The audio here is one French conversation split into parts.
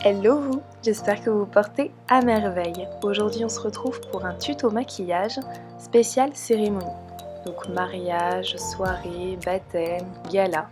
Hello vous, j'espère que vous vous portez à merveille. Aujourd'hui on se retrouve pour un tuto maquillage spécial cérémonie. Donc mariage, soirée, baptême, gala,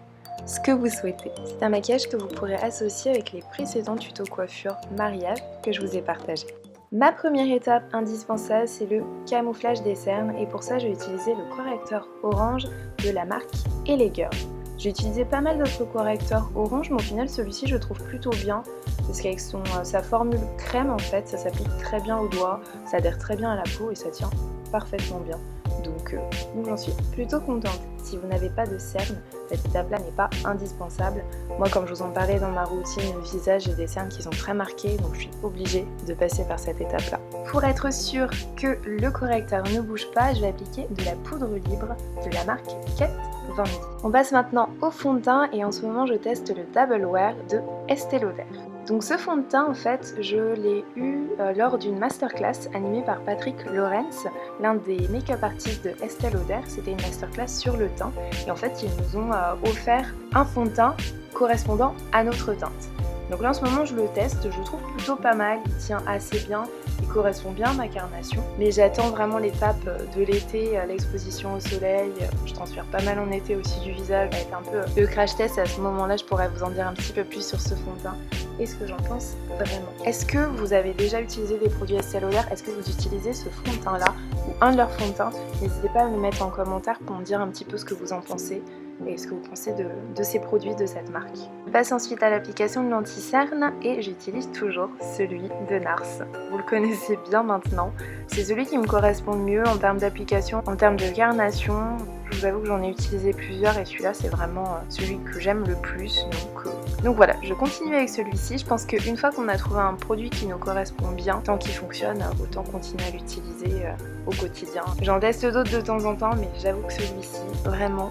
ce que vous souhaitez. C'est un maquillage que vous pourrez associer avec les précédents tutos coiffure mariage que je vous ai partagés. Ma première étape indispensable, c'est le camouflage des cernes et pour ça je vais utiliser le correcteur orange de la marque Elegirl. J'ai utilisé pas mal d'autres correcteurs orange, mais au final celui-ci je le trouve plutôt bien parce qu'avec sa formule crème en fait, ça s'applique très bien aux doigts, ça adhère très bien à la peau et ça tient parfaitement bien. Donc j'en suis plutôt contente. Si vous n'avez pas de cernes, cette étape-là n'est pas indispensable. Moi, comme je vous en parlais dans ma routine visage, j'ai des cernes qui sont très marquées, donc je suis obligée de passer par cette étape-là. Pour être sûre que le correcteur ne bouge pas, je vais appliquer de la poudre libre de la marque Kat Von D. On passe maintenant au fond de teint et en ce moment je teste le Double Wear de Estée Lauder. Donc ce fond de teint en fait je l'ai eu lors d'une masterclass animée par Patrick Lawrence, l'un des make-up artistes de Estée Lauder. C'était une masterclass sur le teint et en fait ils nous ont offert un fond de teint correspondant à notre teinte. Donc là en ce moment je le teste, je le trouve plutôt pas mal, il tient assez bien, il correspond bien à ma carnation. Mais j'attends vraiment l'étape de l'été, l'exposition au soleil, je transpire pas mal en été aussi du visage, ça va être un peu le crash test et à ce moment-là je pourrais vous en dire un petit peu plus sur ce fond de teint et ce que j'en pense vraiment. Est-ce que vous avez déjà utilisé des produits Estée Lauder? Est-ce que vous utilisez ce fond de teint là ou un de leurs fonds de teint? N'hésitez pas à me mettre en commentaire pour me dire un petit peu ce que vous en pensez et ce que vous pensez de ces produits de cette marque. Je passe ensuite à l'application de l'anti-cerne et j'utilise toujours celui de NARS. Vous le connaissez bien maintenant, c'est celui qui me correspond le mieux en termes d'application, en termes de carnation. Je vous avoue que j'en ai utilisé plusieurs et celui-là c'est vraiment celui que j'aime le plus. Donc voilà, je continue avec celui-ci. Je pense qu'une fois qu'on a trouvé un produit qui nous correspond bien, tant qu'il fonctionne, autant continuer à l'utiliser au quotidien. J'en teste d'autres de temps en temps, mais j'avoue que celui-ci, vraiment,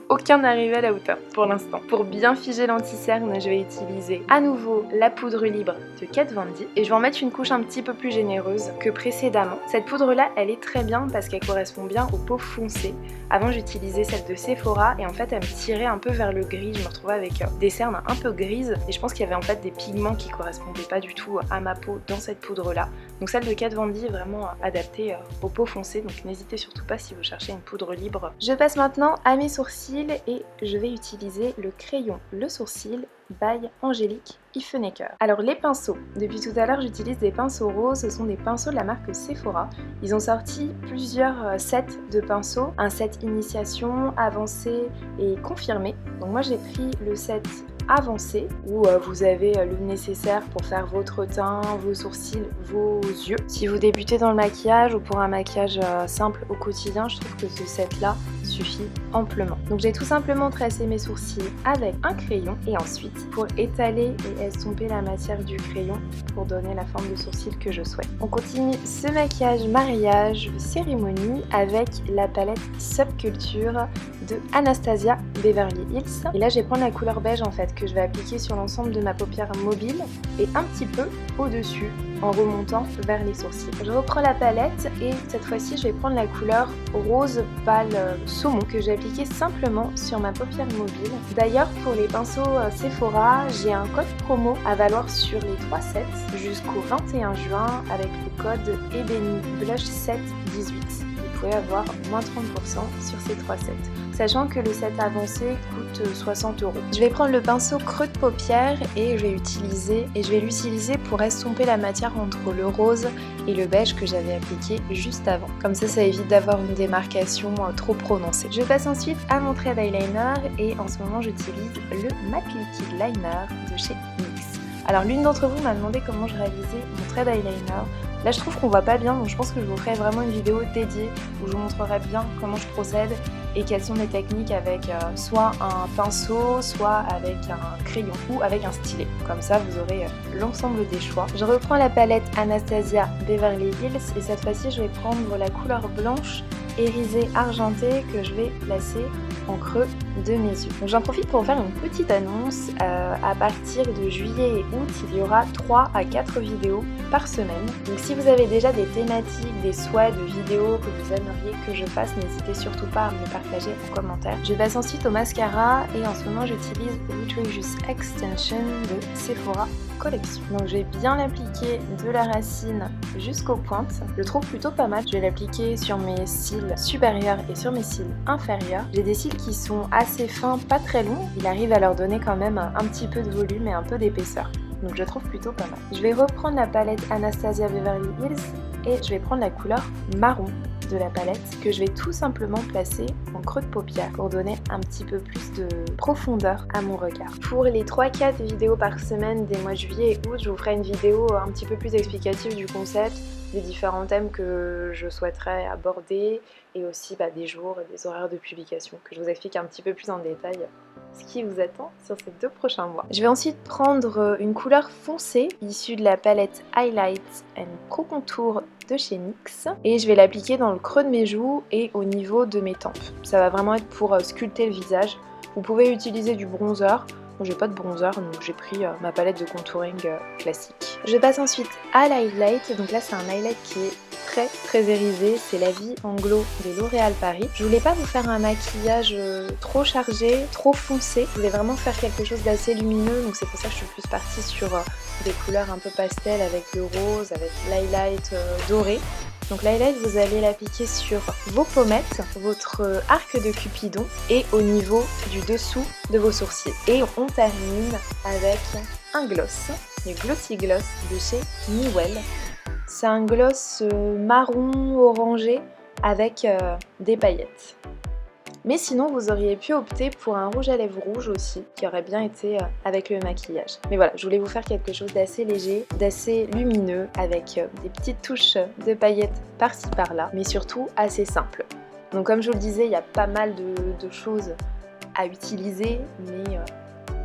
aucun n'arrive à la hauteur pour l'instant. Pour bien figer l'anti-cerne, je vais utiliser à nouveau la poudre libre de Kat Von D et je vais en mettre une couche un petit peu plus généreuse que précédemment. Cette poudre-là, elle est très bien parce qu'elle correspond bien aux peaux foncées. Avant, j'utilisais celle de Sephora et en fait, elle me tirait un peu vers le gris. Je me retrouvais avec des cernes un peu grises et je pense qu'il y avait en fait des pigments qui correspondaient pas du tout à ma peau dans cette poudre-là. Donc celle de Kat Von D est vraiment adaptée aux peaux foncées, donc n'hésitez surtout pas si vous cherchez une poudre libre. Je passe maintenant à mes sourcils et je vais utiliser le crayon Le Sourcil by Angélique Ifenecker. Alors les pinceaux, depuis tout à l'heure j'utilise des pinceaux roses, ce sont des pinceaux de la marque Sephora. Ils ont sorti plusieurs sets de pinceaux, un set initiation, avancé et confirmé. Donc moi j'ai pris le set avancé où vous avez le nécessaire pour faire votre teint, vos sourcils, vos yeux. Si vous débutez dans le maquillage ou pour un maquillage simple au quotidien, je trouve que ce set là suffit amplement. Donc j'ai tout simplement tracé mes sourcils avec un crayon et ensuite pour étaler et estomper la matière du crayon pour donner la forme de sourcil que je souhaite. On continue ce maquillage mariage cérémonie avec la palette Subculture de Anastasia Beverly Hills. Et là je vais prendre la couleur beige en fait que je vais appliquer sur l'ensemble de ma paupière mobile et un petit peu au-dessus en remontant vers les sourcils. Je reprends la palette et cette fois-ci je vais prendre la couleur rose pâle saumon que j'ai appliqué simplement sur ma paupière mobile. D'ailleurs pour les pinceaux Sephora, j'ai un code promo à valoir sur les 3 sets jusqu'au 21 juin avec le code Ebony Blush Set 18. Vous pouvez avoir moins 30% sur ces 3 sets. Sachant que le set avancé coûte 60 €. Je vais prendre le pinceau creux de paupière et je vais l'utiliser pour estomper la matière entre le rose et le beige que j'avais appliqué juste avant. Comme ça évite d'avoir une démarcation trop prononcée. Je passe ensuite à mon trait d'eyeliner et en ce moment j'utilise le Matte Liquid Liner de chez NYX. Alors l'une d'entre vous m'a demandé comment je réalisais mon trait d'eyeliner. Là je trouve qu'on voit pas bien, donc je pense que je vous ferai vraiment une vidéo dédiée où je vous montrerai bien comment je procède et quelles sont mes techniques avec soit un pinceau, soit avec un crayon ou avec un stylet. Comme ça vous aurez l'ensemble des choix. Je reprends la palette Anastasia Beverly Hills et cette fois-ci je vais prendre la couleur blanche irisée argentée que je vais placer en creux de mes yeux. Donc j'en profite pour faire une petite annonce. À partir de juillet et août, il y aura 3 à 4 vidéos par semaine. Donc si vous avez déjà des thématiques, des souhaits de vidéos que vous aimeriez que je fasse, n'hésitez surtout pas à me les partager en commentaire. Je passe ensuite au mascara et en ce moment j'utilise Outrageous Extension de Sephora collection. Donc je vais bien l'appliquer de la racine jusqu'aux pointes. Je le trouve plutôt pas mal. Je vais l'appliquer sur mes cils supérieurs et sur mes cils inférieurs. J'ai des cils qui sont assez fins, pas très longs. Il arrive à leur donner quand même un petit peu de volume et un peu d'épaisseur. Donc je trouve plutôt pas mal. Je vais reprendre la palette Anastasia Beverly Hills et je vais prendre la couleur marron de la palette que je vais tout simplement placer en creux de paupière pour donner un petit peu plus de profondeur à mon regard. Pour les 3-4 vidéos par semaine des mois de juillet et août, je vous ferai une vidéo un petit peu plus explicative du concept, des différents thèmes que je souhaiterais aborder et aussi des jours et des horaires de publication que je vous explique un petit peu plus en détail ce qui vous attend sur ces 2 prochains mois. Je vais ensuite prendre une couleur foncée issue de la palette Highlight and Pro Contour de chez NYX et je vais l'appliquer dans le creux de mes joues et au niveau de mes tempes. Ça va vraiment être pour sculpter le visage. Vous pouvez utiliser du bronzer. Moi j'ai pas de bronzer donc j'ai pris ma palette de contouring classique. Je passe ensuite à l'highlight. Donc là c'est un highlight qui est très irisé, c'est la vie en glow de L'Oréal Paris. Je voulais pas vous faire un maquillage trop chargé, trop foncé. Je voulais vraiment faire quelque chose d'assez lumineux, donc c'est pour ça que je suis plus partie sur des couleurs un peu pastel avec le rose, avec l'highlight doré. Donc l'highlight, vous allez l'appliquer sur vos pommettes, votre arc de cupidon et au niveau du dessous de vos sourcils. Et on termine avec un gloss, le Glossy Gloss de chez Newell. C'est un gloss marron orangé avec des paillettes. Mais sinon vous auriez pu opter pour un rouge à lèvres rouge aussi, qui aurait bien été avec le maquillage. Mais voilà, je voulais vous faire quelque chose d'assez léger, d'assez lumineux, avec des petites touches de paillettes par-ci par-là, mais surtout assez simple. Donc comme je vous le disais, il y a pas mal de choses à utiliser, mais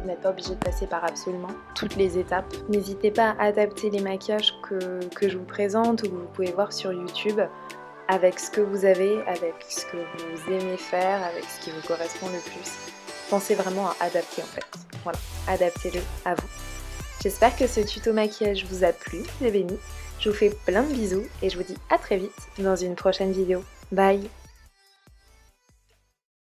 vous n'êtes pas obligé de passer par absolument toutes les étapes. N'hésitez pas à adapter les maquillages que je vous présente ou que vous pouvez voir sur YouTube avec ce que vous avez, avec ce que vous aimez faire, avec ce qui vous correspond le plus. Pensez vraiment à adapter en fait. Voilà, adaptez-le à vous. J'espère que ce tuto maquillage vous a plu, les bénis. Je vous fais plein de bisous et je vous dis à très vite dans une prochaine vidéo. Bye!